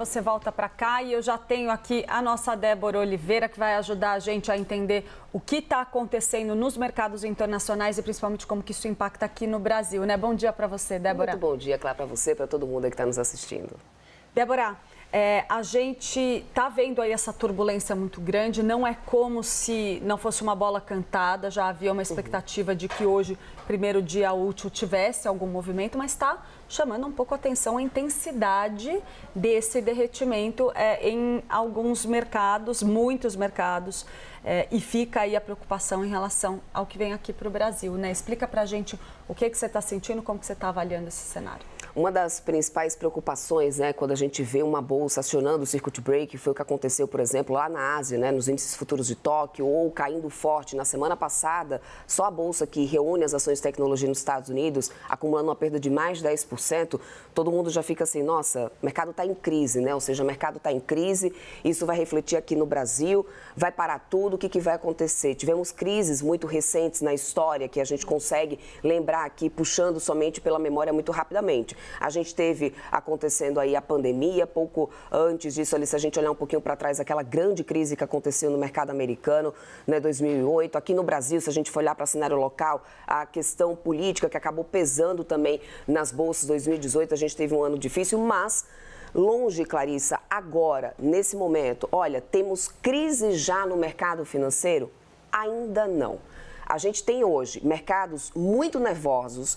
Você volta para cá e eu já tenho aqui a nossa Débora Oliveira, que vai ajudar a gente a entender o que está acontecendo nos mercados internacionais e principalmente como que isso impacta aqui no Brasil, né? Bom dia para você, Débora. Muito bom dia, claro, para você, para todo mundo que está nos assistindo. Débora, a gente está vendo aí essa turbulência muito grande, não é como se não fosse uma bola cantada, já havia uma expectativa de que hoje, primeiro dia útil, tivesse algum movimento, mas está chamando um pouco a atenção a intensidade desse derretimento em alguns mercados, muitos mercados, e fica aí a preocupação em relação ao que vem aqui para o Brasil, né? Explica para a gente o que você está sentindo, como que você está avaliando esse cenário. Uma das principais preocupações, né, quando a gente vê uma bolsa acionando o circuit break, foi o que aconteceu, por exemplo, lá na Ásia, né, nos índices futuros de Tóquio, ou caindo forte. Na semana passada, só a bolsa que reúne as ações de tecnologia nos Estados Unidos, acumulando uma perda de mais de 10%, todo mundo já fica assim, nossa, o mercado está em crise, né? Ou seja, o mercado está em crise, isso vai refletir aqui no Brasil, vai parar tudo, o que vai acontecer? Tivemos crises muito recentes na história que a gente consegue lembrar aqui, puxando somente pela memória muito rapidamente. A gente teve acontecendo aí a pandemia, pouco antes disso, ali, se a gente olhar um pouquinho para trás, aquela grande crise que aconteceu no mercado americano, né, 2008. Aqui no Brasil, se a gente for olhar para o cenário local, a questão política que acabou pesando também nas bolsas 2018, a gente teve um ano difícil, mas longe, Clarissa, agora, nesse momento, olha, temos crise já no mercado financeiro? Ainda não. A gente tem hoje mercados muito nervosos,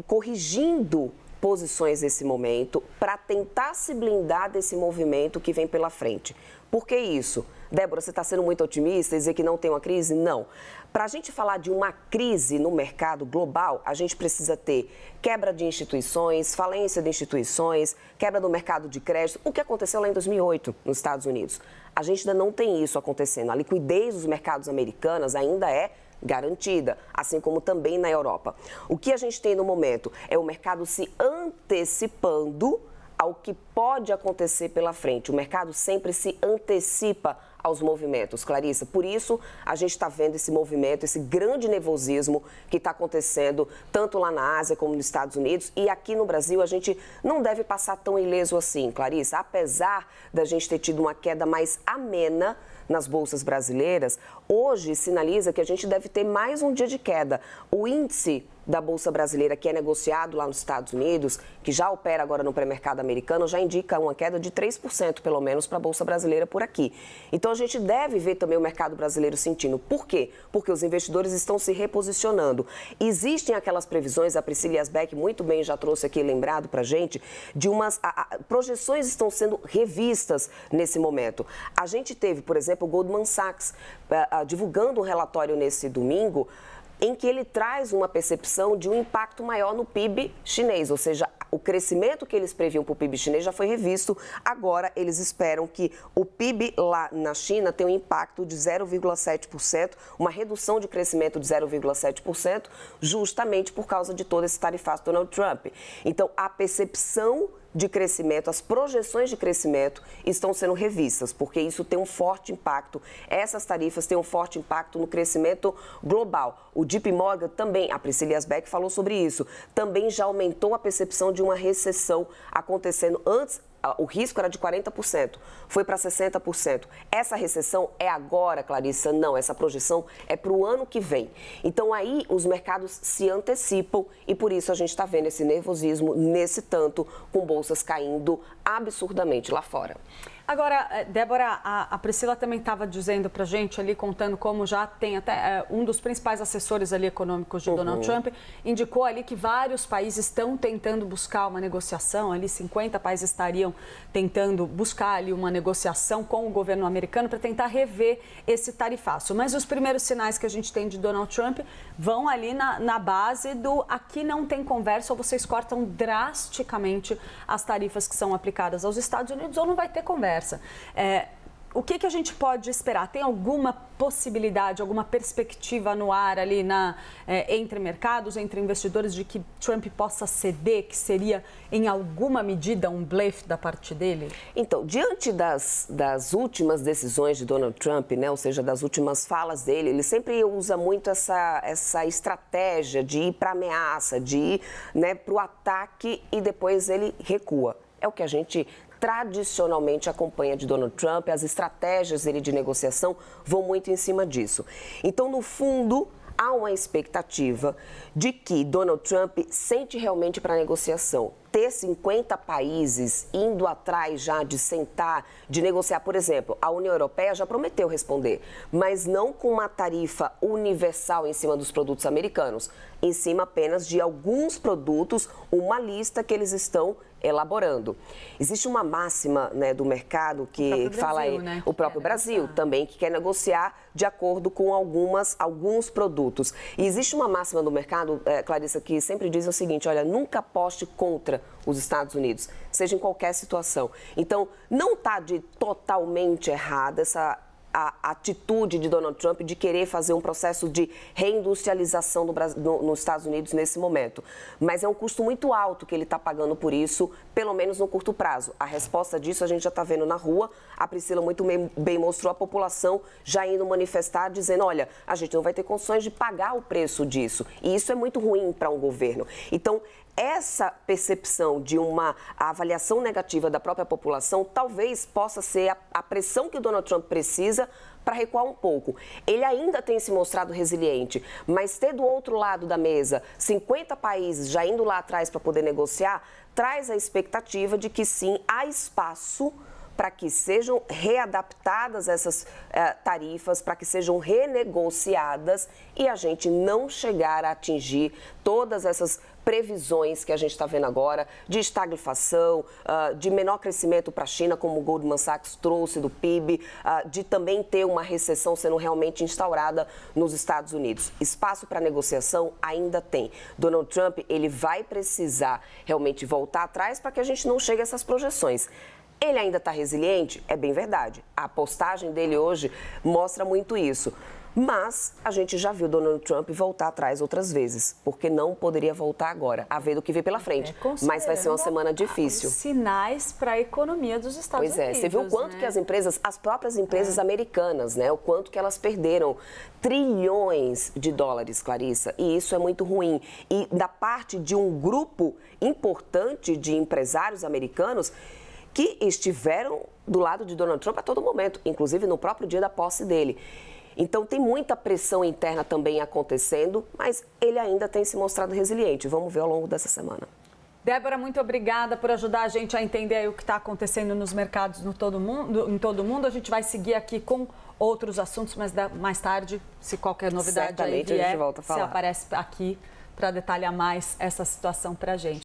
corrigindo posições nesse momento para tentar se blindar desse movimento que vem pela frente. Por que isso? Débora, você está sendo muito otimista e dizer que não tem uma crise? Não. Para a gente falar de uma crise no mercado global, a gente precisa ter quebra de instituições, falência de instituições, quebra do mercado de crédito, o que aconteceu lá em 2008 nos Estados Unidos. A gente ainda não tem isso acontecendo. A liquidez dos mercados americanos ainda é garantida, assim como também na Europa. O que a gente tem no momento é o mercado se antecipando ao que pode acontecer pela frente. O mercado sempre se antecipa aos movimentos, Clarissa. Por isso, a gente está vendo esse movimento, esse grande nervosismo que está acontecendo tanto lá na Ásia como nos Estados Unidos. E aqui no Brasil, a gente não deve passar tão ileso assim, Clarissa. Apesar da gente ter tido uma queda mais amena nas bolsas brasileiras, hoje sinaliza que a gente deve ter mais um dia de queda. O índice da Bolsa Brasileira, que é negociado lá nos Estados Unidos, que já opera agora no pré-mercado americano, já indica uma queda de 3%, pelo menos, para a Bolsa Brasileira por aqui. Então, a gente deve ver também o mercado brasileiro sentindo. Por quê? Porque os investidores estão se reposicionando. Existem aquelas previsões, a Priscila Yasbeck muito bem já trouxe aqui, lembrado para a gente, de umas projeções estão sendo revistas nesse momento. A gente teve, por exemplo, o Goldman Sachs divulgando um relatório nesse domingo, em que ele traz uma percepção de um impacto maior no PIB chinês, ou seja, o crescimento que eles previam para o PIB chinês já foi revisto. Agora, eles esperam que o PIB lá na China tenha um impacto de 0,7%, uma redução de crescimento de 0,7%, justamente por causa de todo esse tarifaço do Donald Trump. Então, a percepção de crescimento, as projeções de crescimento estão sendo revistas, porque isso tem um forte impacto, essas tarifas têm um forte impacto no crescimento global. O JP Morgan também, a Priscila Yasbeck falou sobre isso, também já aumentou a percepção de uma recessão acontecendo antes. O risco era de 40%, foi para 60%. Essa recessão é agora, Clarissa? Não, essa projeção é para o ano que vem. Então, aí os mercados se antecipam e por isso a gente está vendo esse nervosismo nesse tanto, com bolsas caindo absurdamente lá fora. Agora, Débora, a Priscila também estava dizendo para a gente ali, contando como já tem até um dos principais assessores ali econômicos de Donald Trump, indicou ali que vários países estão tentando buscar uma negociação, ali 50 países estariam tentando buscar ali uma negociação com o governo americano para tentar rever esse tarifaço. Mas os primeiros sinais que a gente tem de Donald Trump vão ali na base do aqui não tem conversa ou vocês cortam drasticamente as tarifas que são aplicadas aos Estados Unidos ou não vai ter conversa. O que a gente pode esperar? Tem alguma possibilidade, alguma perspectiva no ar ali entre mercados, entre investidores, de que Trump possa ceder, que seria em alguma medida um blefe da parte dele? Então, diante das últimas decisões de Donald Trump, né, ou seja, das últimas falas dele, ele sempre usa muito essa estratégia de ir para a ameaça, de ir, né, para o ataque e depois ele recua. É o que a gente tradicionalmente a campanha de Donald Trump, as estratégias dele de negociação vão muito em cima disso. Então, no fundo, há uma expectativa de que Donald Trump sente realmente para a negociação. Ter 50 países indo atrás já de sentar, de negociar, por exemplo, a União Europeia já prometeu responder, mas não com uma tarifa universal em cima dos produtos americanos, em cima apenas de alguns produtos, uma lista que eles estão elaborando. Existe uma máxima, né, do mercado que fala aí, o próprio Brasil também, que quer negociar de acordo com alguns produtos. E existe uma máxima do mercado, Clarissa, que sempre diz o seguinte: olha, nunca aposte contra os Estados Unidos, seja em qualquer situação. Então, não está totalmente errada a atitude de Donald Trump de querer fazer um processo de reindustrialização nos Estados Unidos nesse momento. Mas é um custo muito alto que ele está pagando por isso, pelo menos no curto prazo. A resposta disso a gente já está vendo na rua. A Priscila muito bem mostrou a população já indo manifestar, dizendo: olha, a gente não vai ter condições de pagar o preço disso. E isso é muito ruim para um governo. Então, essa percepção de uma avaliação negativa da própria população talvez possa ser a pressão que o Donald Trump precisa para recuar um pouco. Ele ainda tem se mostrado resiliente, mas ter do outro lado da mesa 50 países já indo lá atrás para poder negociar, traz a expectativa de que sim, há espaço para que sejam readaptadas essas tarifas, para que sejam renegociadas e a gente não chegar a atingir todas essas previsões que a gente está vendo agora de estagflação, de menor crescimento para a China, como o Goldman Sachs trouxe do PIB, de também ter uma recessão sendo realmente instaurada nos Estados Unidos. Espaço para negociação ainda tem. Donald Trump, ele vai precisar realmente voltar atrás para que a gente não chegue a essas projeções. Ele ainda está resiliente? É bem verdade. A postagem dele hoje mostra muito isso. Mas a gente já viu Donald Trump voltar atrás outras vezes, porque não poderia voltar agora, a ver do que vem pela frente. Mas vai ser uma semana difícil. Sinais para a economia dos Estados Unidos. Pois é, você viu o quanto que as próprias empresas americanas, né, o quanto que elas perderam trilhões de dólares, Clarissa, e isso é muito ruim. E da parte de um grupo importante de empresários americanos que estiveram do lado de Donald Trump a todo momento, inclusive no próprio dia da posse dele. Então, tem muita pressão interna também acontecendo, mas ele ainda tem se mostrado resiliente. Vamos ver ao longo dessa semana. Débora, muito obrigada por ajudar a gente a entender aí o que está acontecendo nos mercados em todo o mundo. A gente vai seguir aqui com outros assuntos, mas mais tarde, se qualquer novidade aí vier, a gente volta a falar. você aparece aqui para detalhar mais essa situação para a gente.